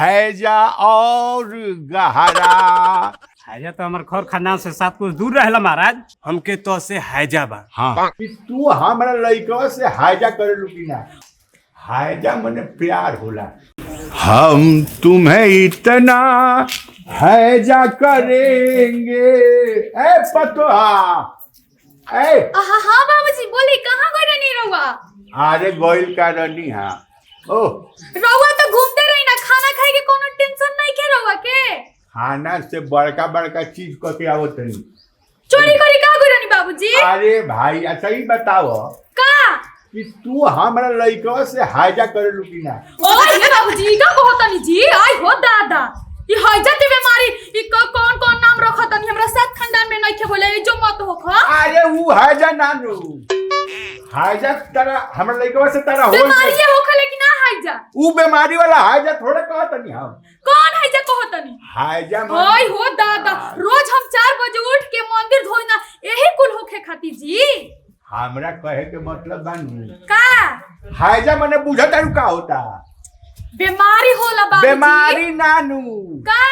हैजा और गहरा। हैजा तो हमारे घर खानदान से साथ कुछ दूर रहेला महाराज। हमके तो से हैजा बा। हाँ तू हमारा लड़का से हैजा करे लुकी ना। हैजा मने प्यार होला। हम तुम्हें इतना हैजा करेंगे। ए पतोहा ए हाँ बाबूजी बोली कहाँ गए नहीं रहुआ? अरे गोइल का रनी हाँ ओ रहुआ तो घूमते रही ना, खाना खाए के कोनो टेंशन नहीं के रहुआ के? खाना से बड़का बड़का चीज को के आवत नहीं। चोरी करी का गए नहीं बाबूजी? अरे भाई अच्छा ही बताओ का कि तू हमारा लड़का से हैजा करे लुकी ना। ओए ये बाबूजी का कहतनी जी? आई हो दादा ये हैजा के बीमारी ई कौन कौन नाम रखतनी हमरा साथ खानदान में नहीं के बोले जो मत हो खा। अरे वो हैजा नानू हैजा तारा हमारा लड़का से तारा हो बीमारी ये होखे लेकिन ना हैजा वो बीमारी वाला हैजा थोड़े कहत नहीं हम। कौन हैजा कहतनी? हैजा ओए हो दादा रोज हम 4 बजे उठ के मंदिर धोइना यही कुल होखे खाती जी। हमरा कहे के मतलब बानू का हैजा मने बुझत है का होता? बीमारी होला बाबूजी। बीमारी नानू का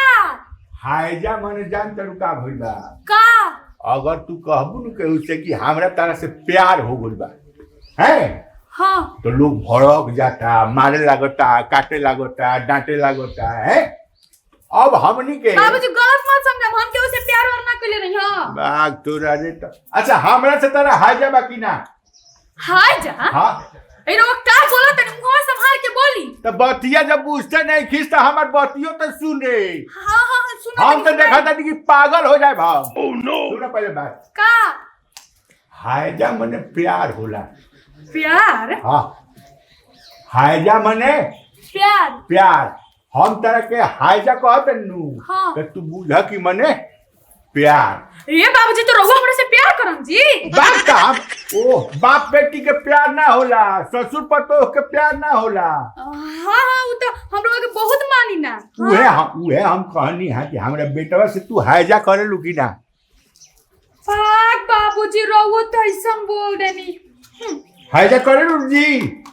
हैजा मने जान तरू का भइल बा। का अगर तू कहबू न केहू से कि हमरा तारा से प्यार हो गइल बा हैं हाँ तो लोग भड़क जाता, मारे लागता, काटे लागता, डांटे लागता है। अब हमनी के बाबूजी गलत मत समझ, हम के उसे प्यार और ना कइले रही हां। बाग तोरा रे तो अच्छा हमरा से तारा हैजा बा कि ना? हाय जा हां ए रो का बोला तनी मुंह संभाल के बोली। तो बतिया जब पूछते नहीं खींच तो हमार बतियो तो सुने। हां हां सुनो हम तो देखा था कि पागल हो जाए भाव। ओह नो सुनो पहले बात का हैजा मने प्यार होला। प्यार हाँ हैजा मने प्यार प्यार। हम तरह के हैजा कहते नु हाँ। तो तू बुझा कि मने प्यार। ये बाबूजी तो रहुआ हमरा से प्यार करम जी। बाप का हम ओ बाप बेटी के प्यार ना होला, ससुर पतोह के प्यार ना होला। हां हां वो तो हम लोग के बहुत मानी ना। उहे हम कहनी है कि हमरा बेटवा से तू हैजा करे लुकी ना। पाक बाबूजी रहुआ तो ऐसा बोल देनी। हैजा करे लू जी।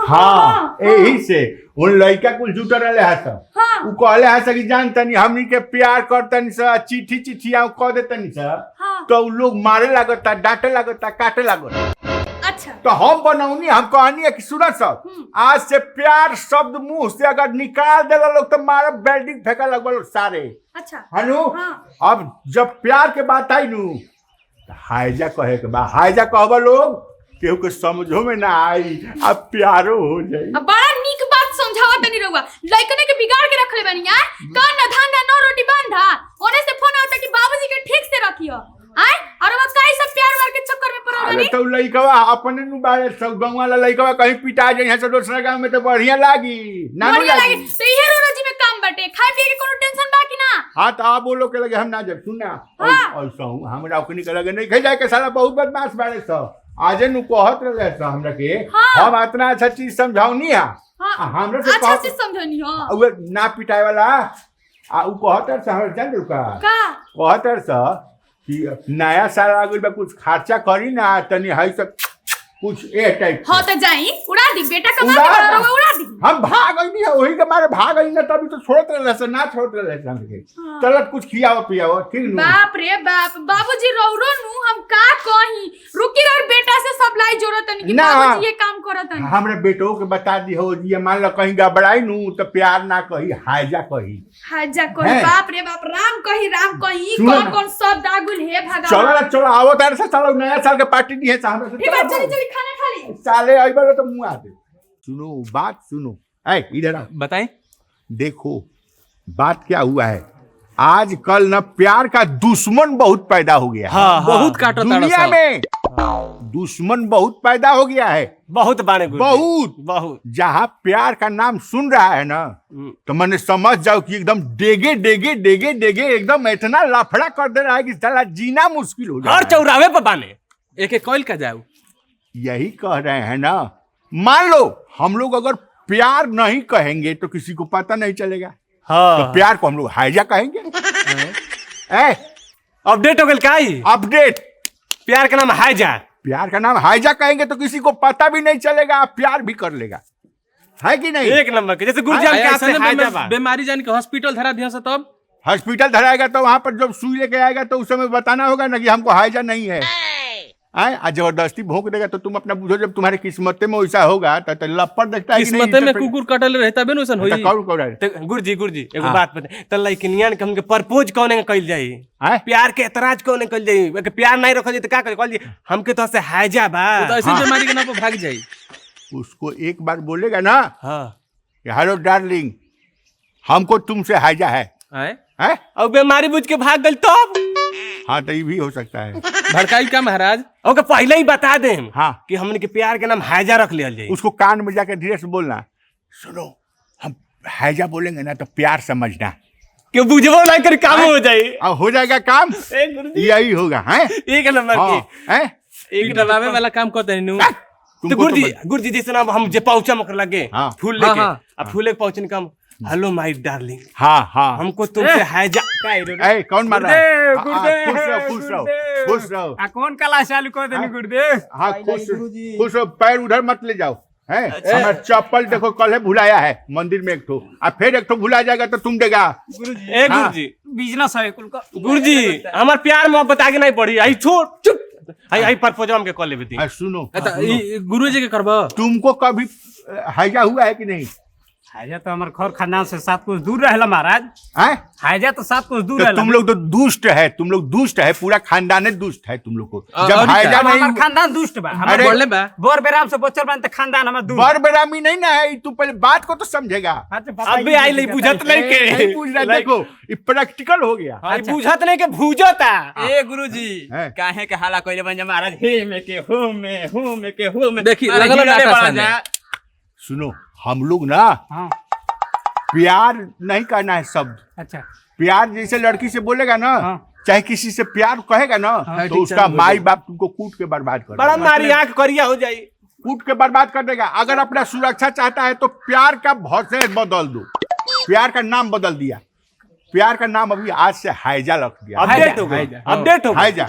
हाँ यही से उन लड़का कुल जुटर रहे है सब। हाँ। उ कहले है कि जान तनी हमनी के प्यार करतनी सा, चिट्ठी चिट्ठी आउ कह देतनी सा। हाँ। तो उ लोग मारे लागता, डांटे लागता, काटे लागता। अच्छा तो हम बनौनी, हम कहनी है कि सुना सब आज से प्यार शब्द मुंह से अगर निकाल देला लोग तो मारा बेल्डिंग फेंका लगल सारे। अच्छा हनु हाँ। अब जब प्यार के बात आई नु तो हैजा कहे के बा। हैजा कहबा लोग केहू के समझो में ना आई, अब प्यारो हो जाई। अब बड़ा नीक बात समझावा तनी रहुआ। लइकने के बिगाड़ के रखले बानी यार। कान ना धांधा नो रोटी बांधा। ओने से फोन आता कि बाबूजी के ठीक से रखियो। आय और वो काई सब प्यार वार के चक्कर में पड़ल अरे बानी। तो लइकवा अपने नु बारे सब गांव वाला लइकवा कहीं पिटा जाई है तो दूसरा गांव में तो बढ़िया लागी ना बढ़िया लागे तो इहे रोजी में काम बाटे। खाए पिए के कोनो टेंशन बा कि ना? हाँ तो आप बोलो के लगे हम ना जब सुनना हाँ। ऐसा हूँ हमरा ओकनी के लगे नहीं खे जाए के साला बहुत बदमाश बारे सब। आजे नु कहत रहे सब हमरा के हाँ। हम इतना अच्छा चीज समझाऊनी है। हां हमरा से अच्छा कहत से समझनी हां। उ ना पिटाए वाला आ उ कहत से हमरा जान का का कहत से कि नया साल आ गइल बा कुछ खर्चा करी ना तनी है सब कुछ ए टाइप। हां तो जाई उड़ा दी बेटा कमा उड़ा के दी। रहुआ उड़ा दी। हम भाग गई है वही के मारे भाग गई ना तभी तो छोड़त रहे से ना छोड़त रहे से हमके। हाँ। चलत कुछ खियाओ पियाओ ठीक नु। बाप रे बाप बाबूजी रौरो नु हम का कही रुकी रह बेटा से सब लाई जोरत नहीं कि ना। बाबूजी ये काम करत नहीं। हमरे बेटो के बता दी हो जी मान लो कहीं गबड़ाई नु तो प्यार ना कही हैजा कही। हाजा कही हैं? बाप रे बाप राम कही सुनो कौन ना। कौन शब्द आगुल है भगवान। चलो ना चलो आओ तारे से चलो नया साल के पार्टी दी है सामने से ठीक है चली चली खाना खा ली। साले आइबा तो मुंह आते। सुनो बात सुनो ऐ इधर आओ बताएं। देखो बात क्या हुआ है आजकल ना प्यार का दुश्मन बहुत पैदा हो गया है। हाँ, बहुत काटो ताड़ा दुनिया सब। में दुश्मन बहुत पैदा हो गया है। बहुत बाणे गुरु बहुत बहुत। जहाँ प्यार का नाम सुन रहा है ना तो मैंने समझ जाओ कि एकदम डेगे डेगे डेगे डेगे एकदम इतना लफड़ा कर दे रहा है कि साला जीना मुश्किल हो हर जाए। चौराहे पर बाने एक एक कॉल का जाओ। यही कह रहे हैं ना। मान लो हम लोग अगर प्यार नहीं कहेंगे तो किसी को पता नहीं चलेगा। हाँ तो प्यार को हम लोग हैजा कहेंगे। ए अपडेट हो गल काई अपडेट प्यार का नाम हैजा। प्यार का नाम हैजा कहेंगे तो किसी को पता भी नहीं चलेगा, आप प्यार भी कर लेगा। है कि नहीं? एक नंबर के जैसे गुरुजी हम क्या से हैदराबाद बीमारी जान के हॉस्पिटल धरा दिया से तब हॉस्पिटल धराएगा तो वहां पर जब सुई लेके आएगा तो उस समय बताना होगा ना कि हमको हैजा नहीं है। आज जबरदस्ती भोंक देगा तो तुम अपना बुझो, जब तुम्हारे किस्मत में वैसा होगा तो लपड़ देखता है कि नहीं। किस्मत में कुकुर कटल रहता बे नोसन होई। कौन कौन है? तो गुरुजी एगो बात बता त लइकनियन के हमके प्रपोज कौन कइल जाई? हैं? प्यार के एतराज कौन कइल जाई? अगर प्यार नहीं रखल जाई त का कइल जाई? हमके तो से हैजा बा। तो ऐसी बीमारी के नाम पे भाग जाई। उसको एक बार बोलेगा ना, हां हेलो डार्लिंग, हमको तुमसे हैजा है, हैं? और बीमारी बुझ के भाग गइल तब हाँ तो ये भी हो सकता है। भड़काई का महाराज ओके पहले ही बता दे हाँ कि हमने के प्यार के नाम हैजा रख लिया जाए। उसको कान में जाकर धीरे से बोलना, सुनो हम हैजा बोलेंगे ना तो प्यार समझना, कि बुझबो नहीं कर काम हो जाए। अब हो जाएगा काम, ए गुरुजी यही होगा। हैं? एक नंबर हाँ, की हैं? एक दबावे वाला काम करते हैं नु। तो गुरुजी जैसे ना हम जे पहुंचा मकर लगे हाँ। फूल लेके हाँ। अब फूल लेके पहुंचने का हेलो माय डार्लिंग, हाँ हाँ। हमको तुमसे हैजा ए कौन मार रहा है? गुरुदेव, खुश रहो, गुरुदेव, खुश रहो, गुरुदेव। खुश रहो। कौन कला चालू कर देनी गुरुदेव? हाँ खुश रहो, पैर उधर मत ले जाओ। है हमारा चप्पल देखो कल है भुलाया है मंदिर में एक ठो, अब फिर एक ठो भुला जाएगा तो तुम देगा। ए हाँ। गुरुजी बिजनेस है कुल का। गुरुजी हमार प्यार मोहब्बत आगे नहीं बढ़ी, आई छोड़ चुप आई प्रपोज हम के कॉल लेबे दी। सुनो गुरुजी के करबो। तुमको कभी हैजा हुआ है कि नहीं? हैजा तो हमार घर खानदान से 7 कोस दूर रहेला महाराज। हैं? हैजा तो 7 कोस दूर तो रहेला। तुम लोग तो दुष्ट है, तुम लोग दुष्ट है, पूरा खानदान दुष्ट है तुम लोग को। जब और हैजा हमार नहीं, खानदान दुष्ट बा। हमार अरे बोलले बा बोर बेराम से बच्चल बन त खानदान हमार दूर। बर बेरामी नहीं ना है, तू पहले बात को तो समझेगा। अबे आई ले बुझत नहीं के। नहीं पूछ रहा, देखो ये प्रैक्टिकल हो गया। आई बुझत नहीं के भूजता। ए गुरुजी हैं? काहे के हाला कइले बन महाराज हे में के हो में देखी अरे लगल हीरा रे नाटा बड़ा सामने। जा। सुनो हम लोग ना हां प्यार नहीं करना है शब्द। अच्छा प्यार जैसे लड़की से बोलेगा ना, हाँ। चाहे किसी से प्यार कहेगा ना, तो उसका माई बाप तुमको कूट के बर्बाद कर बड़ा देगा। मारी आंख करिया हो जाई। कूट के बर्बाद कर देगा। अगर अपना सुरक्षा चाहता है तो प्यार का भौसे बदल दो, प्यार का नाम बदल दिया, प्यार का नाम अभी आज से हैजा रख दिया। अपडेट हो गई, अपडेट हो गई। हैजा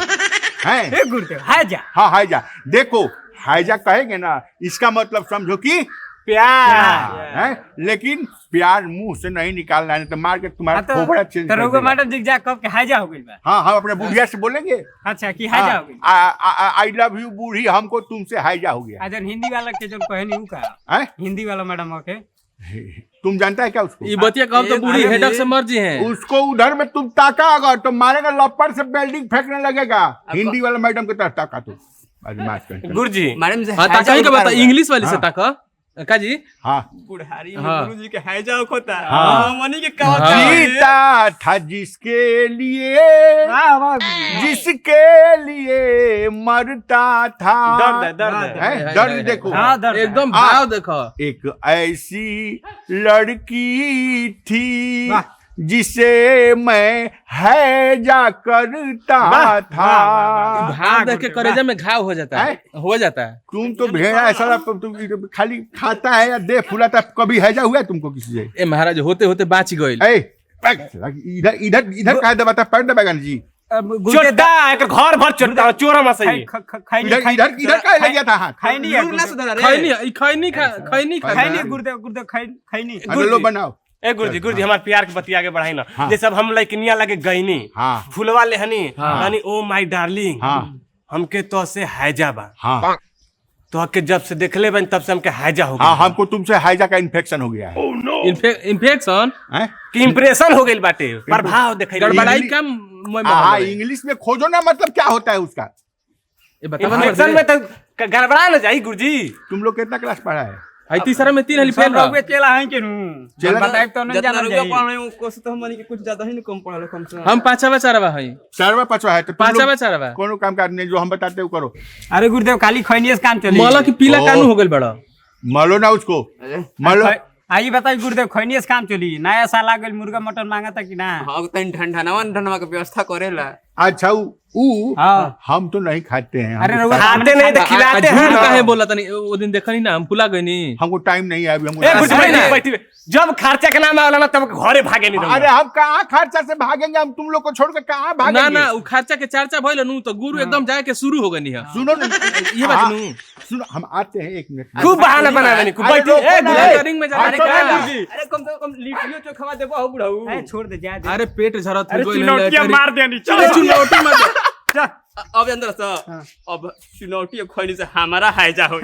है। ए गुरुदेव हैजा हाँ हैजा, देखो हैजा कहेंगे ना, इसका मतलब समझो कि प्यार है, लेकिन प्यार मुंह से नहीं निकालना है, नहीं तो मार के तुम्हारा खोपड़ा चेंज कर देगा। मैडम दिख जा कब के हैजा हो गई बा। हाँ हम अपने बुढ़िया से बोलेंगे, अच्छा की हैजा हो गई। आई लव यू बूढ़ी, हमको तुमसे हैजा हो गया। अजन हिंदी वाला के जन कहे नहीं का हैं? हिंदी वाला मैडम के तुम जानता है क्या उसको? ई बतिया कब तो बूढ़ी हेडक से मर जी हैं। उसको उधर में तुम ताका अगर तो मारेगा, लपड़ से बिल्डिंग फेंकने लगेगा। हिंदी वाला मैडम के तरफ ताका तो गुरुजी मैडम से हां ताका ही के बता इंग्लिश वाली से ताका का जी। हाँ बुढ़ारी हाँ। में गुरुजी के हैजा होता हाँ। मनी के कहा जीता था जिसके लिए, जिसके लिए मरता था। दर्द हैं? दर्द देखो। हाँ दर्द एकदम हाँ। भाव देखो। एक ऐसी लड़की थी वाह। जिसे मैं हैजा करता वाह, था। वाह, भाव देख के कलेजे में घाव हो जाता है, हो जाता है। तुम तो भेड़ा ऐसा तुम खाली खाता है या देह फुलाता है, कभी हैजा हुआ है तुमको किसी से? ए महाराज होते होते बाच गइल। ए इधर इधर इधर कहा दबाता पैर दबाएगा ना जी। चोटा एक घर भर चोटा चोरा में सही इधर इधर इधर कहा लग गया था हाथ? खैनी लूर ना सुधार रे खैनी खैनी खैनी गुरुदेव गुरुदेव खैनी अरे लो बनाओ। ए गुरुजी गुरुजी हमार प्यार के बतिया आगे बढ़ाई ना। हाँ। जैसे अब हम लइकनिया लगे गईनी हाँ फुलवा लेहनी हाँ। यानी ओ माय डार्लिंग हाँ हमके तो से हैजा बा। हाँ तो के जब से देखले बन तब से हमके हैजा हो हाँ गई। हमको तुमसे हैजा का इन्फेक्शन हो गया है। इन्फेक्शन हैं? कि इंप्रेशन हो गई बाटे, प्रभाव देखे गड़बड़ाई इंग्लिश- का मैं हाँ इंग्लिश में खोजो ना, मतलब क्या होता है उसका? ए बता इंप्रेशन में तो गड़बड़ा ना जाई गुरुजी। तुम लोग कितना क्लास पढ़ा है? आई तीसरा में 3 हली फेल रहा। चला है के नु चला- बताए तो नहीं जितना जाना रुपया जाई। पढ़ रहे हो उसको तो हमनी के कुछ ज्यादा ही नहीं कम पढ़ा लो कम से हम पांचवा चारवा हई। चारवा पांचवा है तो तुम पांचवा लोग चारवा कोनो काम करने जो हम बताते हो करो। अरे गुरुदेव काली खैनी से काम चली माला की पीला ओ। कानू हो गइल बड़ा। मलो ना उसको, मलो। आई बताई गुरुदेव खैनी से काम चली। नया साल आ गइल मुर्गा मटन मांगा था कि ना? हां तन ठंडा के व्यवस्था करेला अच्छा ऊ हाँ। हम तो नहीं खाते हैं। अरे हमको रउआ खाते नहीं तो खिलाते झूठ हैं काहे बोला तनी वो दिन देखनी ना हम भुला गइनी। हमको टाइम नहीं है अभी। ए गुरुजी हमको बैठी बैठी जब खर्चा के नाम आवेला ना तब घरे भागे नहीं अरे हम कहाँ खर्चा से भागेंगे? हम तुम लोग को छोड़ के कहाँ ना भागेंगे? ना उ खर्चा के चर्चा भइल नु तो गुरु एकदम जाए के शुरू हो गनी है। सुनो ना, ये बात नु सुनो हम आते हैं 1 मिनट। खूब बहाना बनावे नहीं खूब अरे बैठी रोको ए ना, गुरुजी रिंग में जा अरे के गुरुजी। अरे कम से कम लिट्टियों चोखा देबो हो बुढ़ऊ छोड़ दे जा अरे पेट झरत अरे हो गइल चुनौतियां मार देनी चलो चलो चुनौती मत अब अंदर से अब चुनौती खोनी से हमारा हाइजा हो